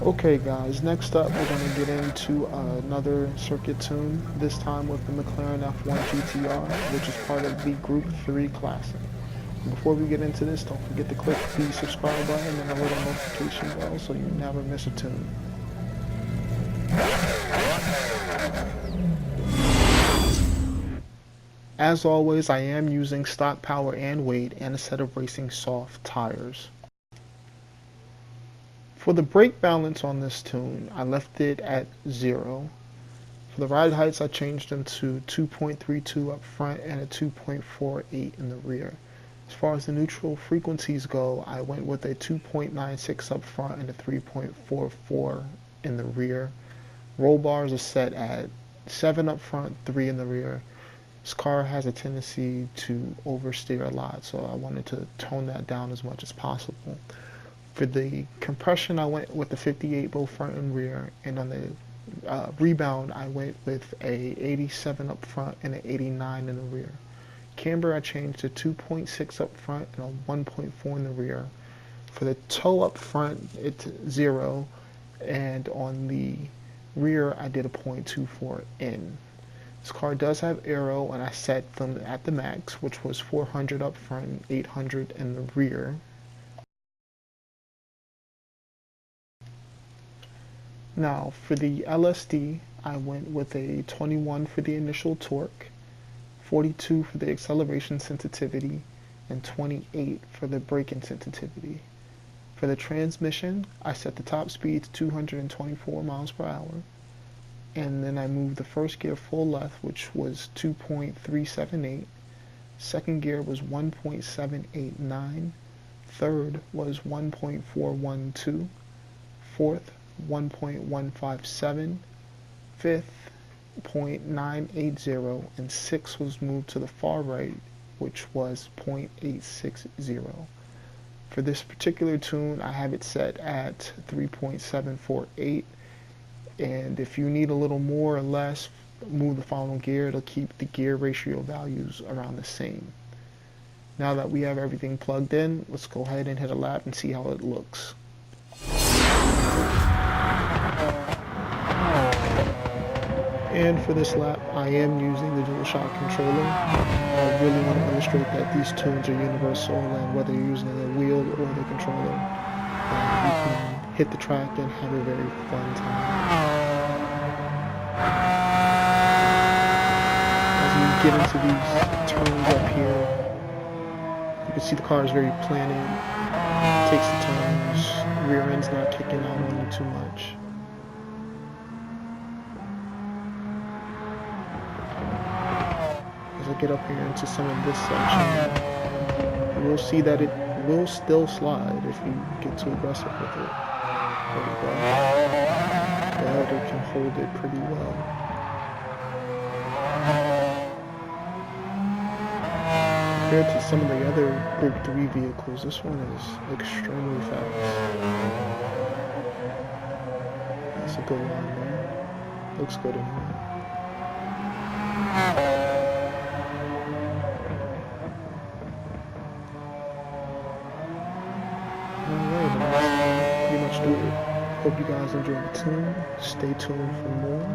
Okay guys, next up we're going to get into another circuit tune, this time with the McLaren F1 GTR, which is part of the Group 3 Classic. Before we get into this, don't forget to click the subscribe button and the little notification bell so you never miss a tune. As always, I am using stock power and weight and a set of racing soft tires. For the brake balance on this tune, I left it at 0. For the ride heights, I changed them to 2.32 up front and a 2.48 in the rear. As far as the neutral frequencies go, I went with a 2.96 up front and a 3.44 in the rear. Roll bars are set at 7 up front, 3 in the rear. This car has a tendency to oversteer a lot, so I wanted to tone that down as much as possible. For the compression, I went with the 58 both front and rear, and on the rebound, I went with a 87 up front and an 89 in the rear. Camber, I changed to 2.6 up front and a 1.4 in the rear. For the toe up front, it's 0, and on the rear, I did a 0.24 in. This car does have aero, and I set them at the max, which was 400 up front and 800 in the rear. Now, for the LSD, I went with a 21 for the initial torque, 42 for the acceleration sensitivity, and 28 for the braking sensitivity. For the transmission, I set the top speed to 224 miles per hour, and then I moved the first gear full left, which was 2.378. Second gear was 1.789. Third was 1.412. Fourth, 1.157, fifth, 0.980, and sixth was moved to the far right, which was 0.860. For this particular tune, I have it set at 3.748, and if you need a little more or less, move the final gear. It'll keep the gear ratio values around the same. Now that we have everything plugged in, let's go ahead and hit a lap and see how it looks. And for this lap, I am using the DualShock controller. I really want to illustrate that these tunes are universal, and whether you're using the wheel or the controller, you can hit the track and have a very fun time. As you get into these turns up here, you can see the car is very planted, takes the turns, rear end's not kicking out on you too much. As I get up here into some of this section, you will see that it will still slide if you get too aggressive with it. There we go. But it can hold it pretty well. Compared to some of the other Group 3 vehicles, this one is extremely fast. That's a good line there. Looks good anyway. Alright, that's pretty much do it. Hope you guys enjoyed the tune. Stay tuned for more.